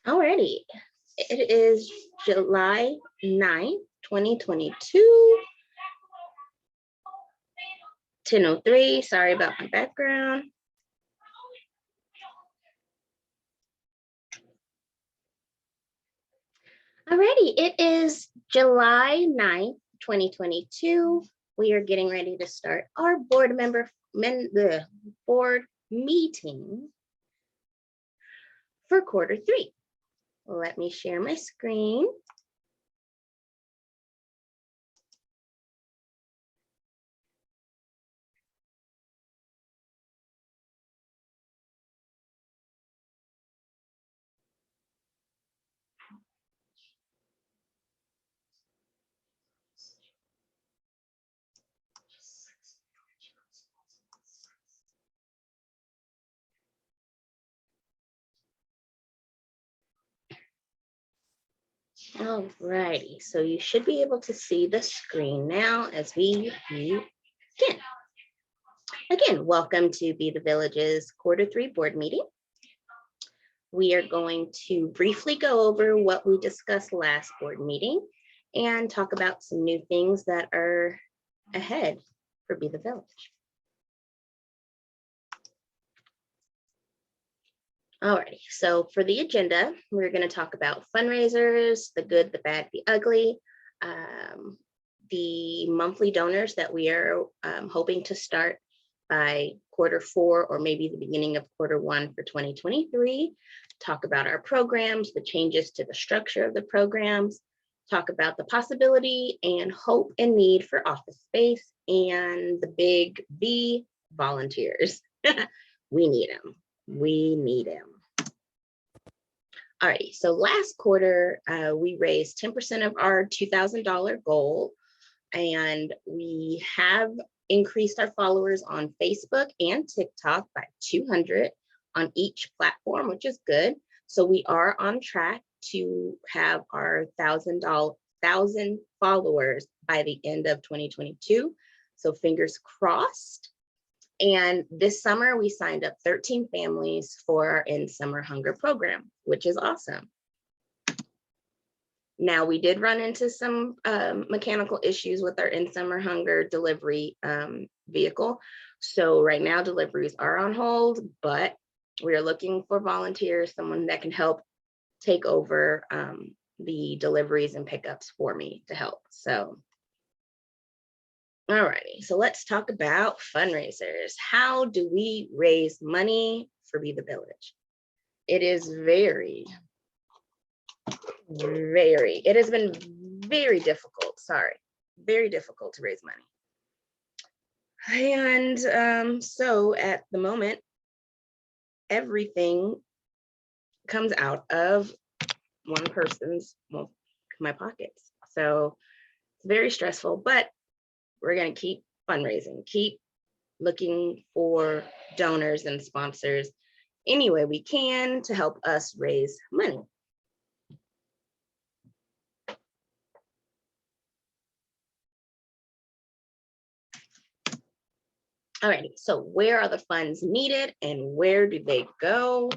Alrighty, it is July 9th, 2022, 10:03. Sorry about my background. Alrighty, it is July 9th, 2022. We are getting ready to start our board meeting for quarter 3. Let me share my screen. Alrighty, so you should be able to see the screen now as we begin. Again, welcome to Be the Village's quarter 3 board meeting. We are going to briefly go over what we discussed last board meeting and talk about some new things that are ahead for Be the Village. Alrighty, so for the agenda, we're going to talk about fundraisers, the good, the bad, the ugly, the monthly donors that we are hoping to start by quarter 4 or maybe the beginning of quarter 1 for 2023, talk about our programs, the changes to the structure of the programs, talk about the possibility and hope and need for office space, and the big V, volunteers. We need them. We need them. All right, so last quarter, we raised 10% of our $2,000 goal, and we have increased our followers on Facebook and TikTok by 200 on each platform, which is good. So we are on track to have our 1,000 followers by the end of 2022. So fingers crossed. And this summer, we signed up 13 families for our End Summer Hunger program, which is awesome. Now, we did run into some mechanical issues with our End Summer Hunger delivery vehicle. So right now, deliveries are on hold, but we are looking for volunteers, someone that can help take over the deliveries and pickups for me to help. So. Alrighty, so let's talk about fundraisers. How do we raise money for Be the Village? It is it has been very difficult, very difficult to raise money. And so at the moment, everything comes out of one person's, well, my pockets. So it's very stressful, but we're going to keep fundraising, keep looking for donors and sponsors any way we can to help us raise money. Alrighty, so where are the funds needed and where do they go?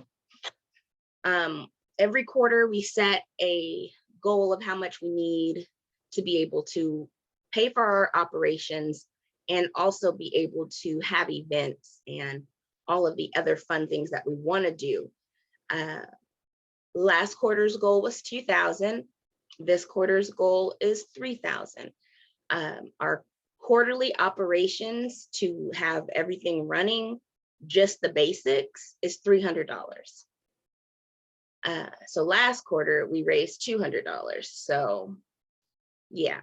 Every quarter we set a goal of how much we need to be able to pay for our operations and also be able to have events and all of the other fun things that we want to do. Last quarter's goal was 2,000. This quarter's goal is 3,000. Our quarterly operations to have everything running, just the basics, is $300. So last quarter we raised $200. So yeah.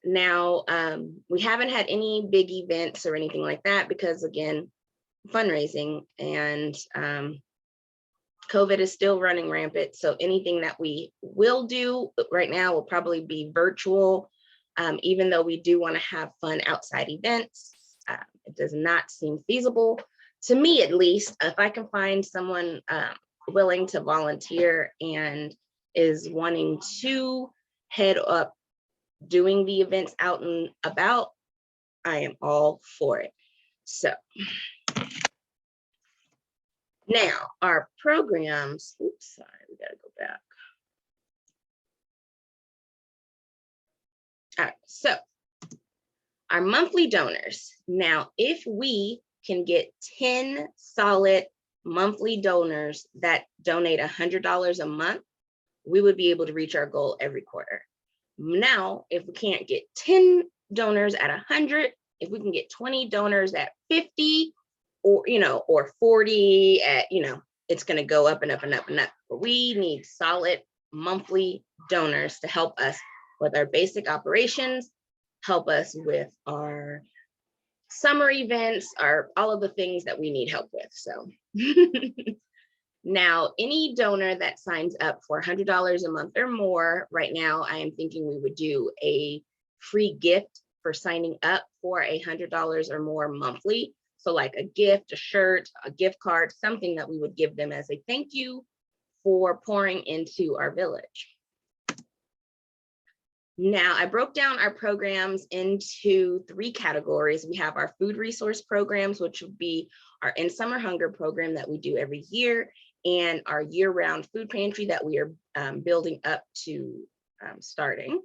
Now, we haven't had any big events or anything like that because, again, fundraising and COVID is still running rampant. So anything that we will do right now will probably be virtual, even though we do want to have fun outside events. It does not seem feasible to me, at least. If I can find someone willing to volunteer and is wanting to head up doing the events out and about, I am all for it. So Now, our programs, oops, sorry, we gotta go back. All right, so our monthly donors. Now, if we can get 10 solid monthly donors that donate $100 a month, we would be able to reach our goal every quarter. Now, if we can't get 10 donors at 100, if we can get 20 donors at 50, or 40 at, it's going to go up and up and up and up. But we need solid monthly donors to help us with our basic operations, help us with our summer events, all of the things that we need help with. So now, any donor that signs up for $100 a month or more, right now, I am thinking we would do a free gift for signing up for $100 or more monthly. So like a gift, a shirt, a gift card, something that we would give them as a thank you for pouring into our village. Now, I broke down our programs into 3 categories. We have our food resource programs, which would be our In Summer Hunger program that we do every year, and our year-round food pantry that we are building up to starting,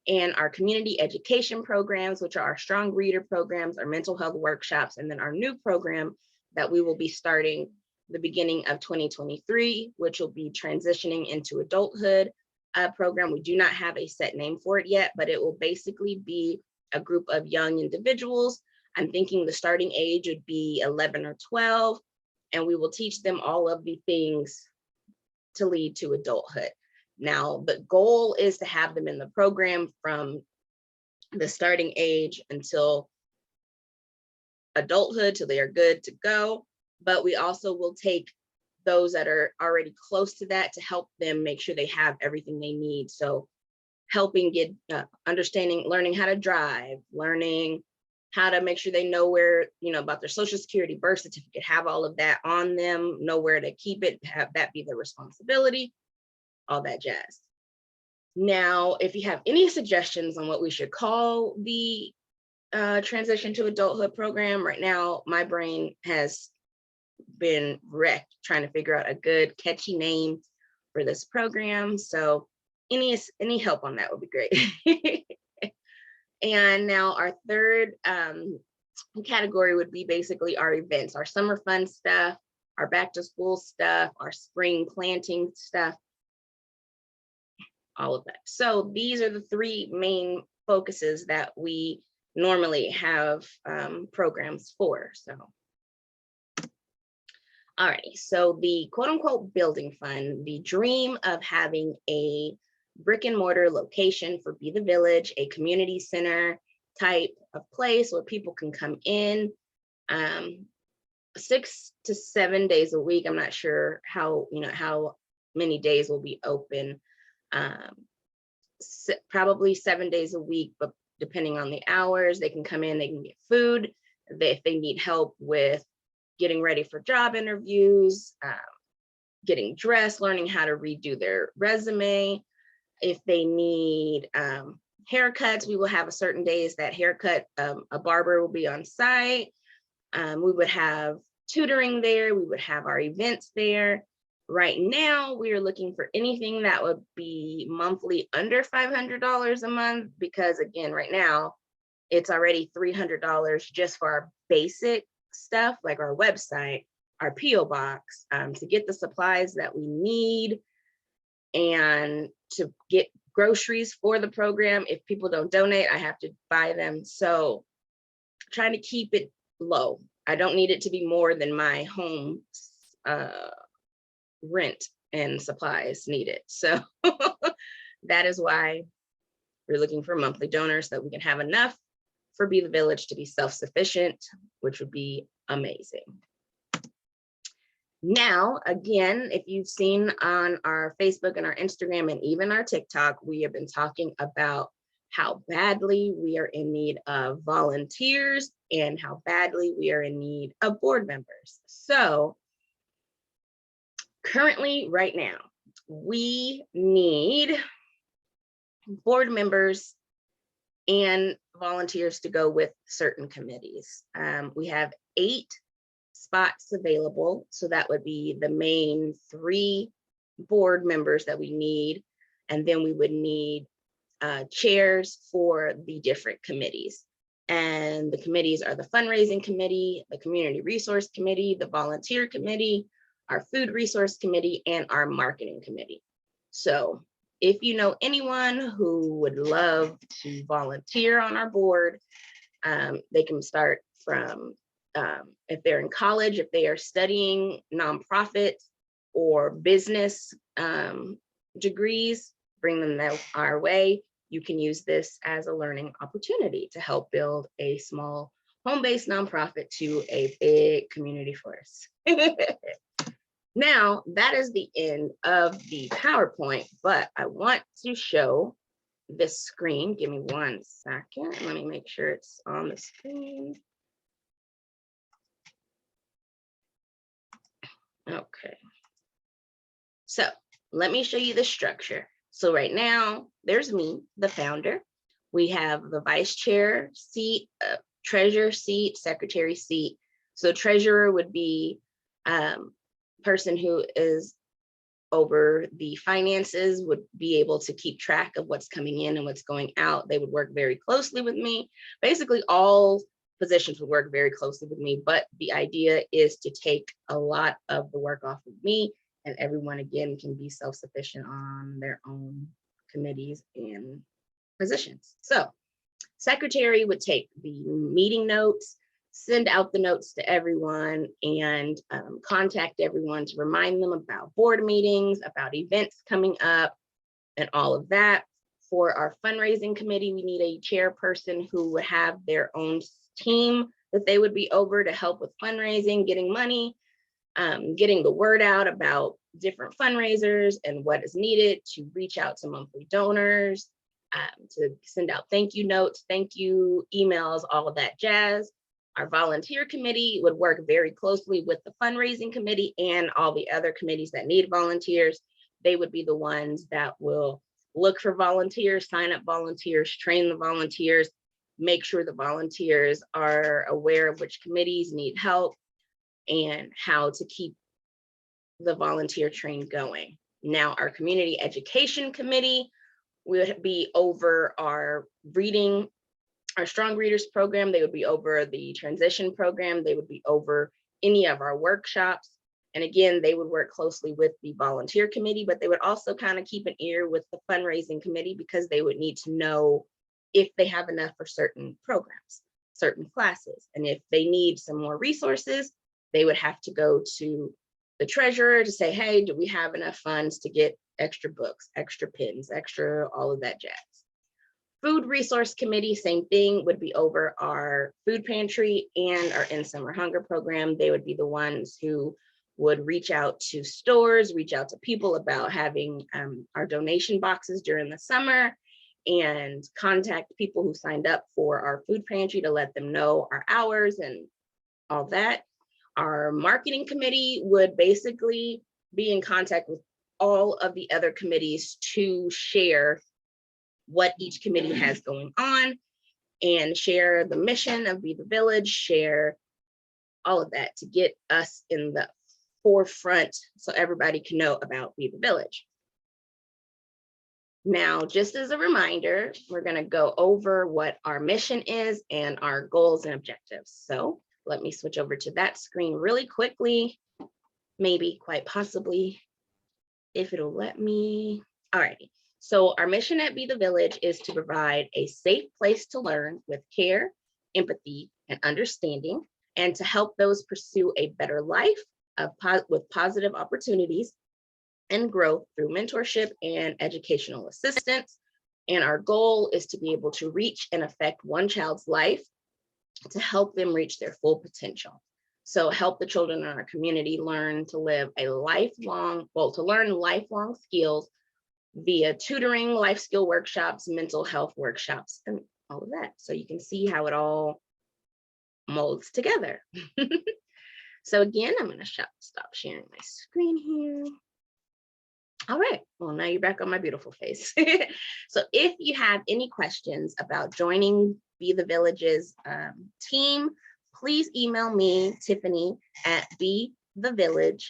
and our community education programs, which are our strong reader programs, our mental health workshops, and then our new program that we will be starting the beginning of 2023, which will be transitioning into adulthood program. We do not have a set name for it yet, but it will basically be a group of young individuals. I'm thinking the starting age would be 11 or 12, and we will teach them all of the things to lead to adulthood. Now, the goal is to have them in the program from the starting age until adulthood, till they are good to go. But we also will take those that are already close to that to help them make sure they have everything they need. So helping get understanding, learning how to drive, learning how to make sure they know where, about their social security, birth certificate, have all of that on them, know where to keep it, have that be their responsibility, all that jazz. Now, if you have any suggestions on what we should call the transition to adulthood program, right now, my brain has been wrecked trying to figure out a good catchy name for this program. So any help on that would be great. And now our third category would be basically our events, our summer fun stuff, our back to school stuff, our spring planting stuff, all of that. So these are the 3 main focuses that we normally have programs for. So alrighty, so the quote unquote building fund, the dream of having a brick and mortar location for Be the Village, a community center type of place where people can come in 6 to 7 days a week. I'm not sure how many days will be open. Probably 7 days a week, but depending on the hours, they can come in, they can get food. If they need help with getting ready for job interviews, getting dressed, learning how to redo their resume. If they need haircuts, we will have a certain days that haircut, a barber will be on site. We would have tutoring there. We would have our events there. Right now, we are looking for anything that would be monthly under $500 a month, because again, right now, it's already $300 just for our basic stuff, like our website, our P.O. box, to get the supplies that we need, and to get groceries for the program. If people don't donate, I have to buy them. So trying to keep it low. I don't need it to be more than my home rent and supplies needed. So that is why we're looking for monthly donors, so that we can have enough for Be the Village to be self-sufficient, which would be amazing. Now, again, if you've seen on our Facebook and our Instagram and even our TikTok, we have been talking about how badly we are in need of volunteers and how badly we are in need of board members. So currently, right now, we need board members and volunteers to go with certain committees. We have 8 spots available. So that would be the main 3 board members that we need. And then we would need chairs for the different committees. And the committees are the fundraising committee, the community resource committee, the volunteer committee, our food resource committee, and our marketing committee. So if you know anyone who would love to volunteer on our board, they can start from, if they're in college, if they are studying nonprofit or business degrees, bring them our way. You can use this as a learning opportunity to help build a small home-based nonprofit to a big community force. Now, that is the end of the PowerPoint, but I want to show this screen. Give me 1 second. Let me make sure it's on the screen. Okay. So let me show you the structure. So right now, there's me, the founder. We have the vice chair seat, treasurer seat, secretary seat. So treasurer would be person who is over the finances, would be able to keep track of what's coming in and what's going out. They would work very closely with me. Basically, all positions would work very closely with me, but the idea is to take a lot of the work off of me, and everyone, again, can be self-sufficient on their own committees and positions. So secretary would take the meeting notes, send out the notes to everyone, and contact everyone to remind them about board meetings, about events coming up, and all of that. For our fundraising committee, we need a chairperson who would have their own team that they would be over to help with fundraising, getting money, getting the word out about different fundraisers and what is needed to reach out to monthly donors, to send out thank you notes, thank you emails, all of that jazz. Our volunteer committee would work very closely with the fundraising committee and all the other committees that need volunteers. They would be the ones that will look for volunteers, sign up volunteers, train the volunteers, make sure the volunteers are aware of which committees need help and how to keep the volunteer train going. Now, our community education committee would be over our reading, our strong readers program. They would be over the transition program. They would be over any of our workshops. And again, they would work closely with the volunteer committee, but they would also kind of keep an ear with the fundraising committee, because they would need to know if they have enough for certain programs, certain classes. And if they need some more resources, they would have to go to the treasurer to say, hey, do we have enough funds to get extra books, extra pens, extra all of that jazz. Food resource committee, same thing, would be over our food pantry and our in summer hunger program. They would be the ones who would reach out to stores, reach out to people about having our donation boxes during the summer, and contact people who signed up for our food pantry to let them know our hours and all that. Our marketing committee would basically be in contact with all of the other committees to share what each committee has going on and share the mission of Be the Village, share all of that to get us in the forefront so everybody can know about Be the Village. Now, just as a reminder, we're going to go over what our mission is and our goals and objectives. So let me switch over to that screen really quickly, maybe quite possibly, if it'll let me. All righty. So our mission at Be the Village is to provide a safe place to learn with care, empathy, and understanding, and to help those pursue a better life with positive opportunities and growth through mentorship and educational assistance. And our goal is to be able to reach and affect one child's life to help them reach their full potential. So help the children in our community learn to live a lifelong, to learn lifelong skills via tutoring, life skill workshops, mental health workshops, and all of that. So you can see how it all molds together. So again, I'm gonna stop sharing my screen here. All right, well, now you're back on my beautiful face. So if you have any questions about joining Be the Village's team, please email me, Tiffany, at bethevillaginc.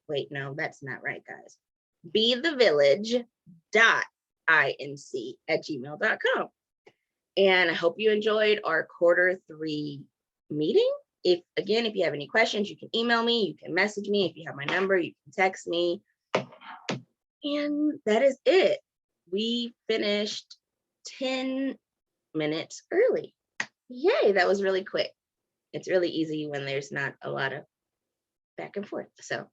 Wait, no, that's not right, guys. betheVillage.inc@gmail.com. And I hope you enjoyed our Q3 meeting. If you have any questions, you can email me, you can message me. If you have my number, you can text me. And that is it. We finished 10 minutes early. Yay, that was really quick. It's really easy when there's not a lot of back and forth. So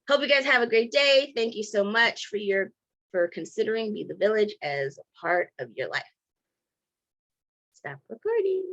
hope you guys have a great day. Thank you so much for considering Be the Village as a part of your life. Stop recording.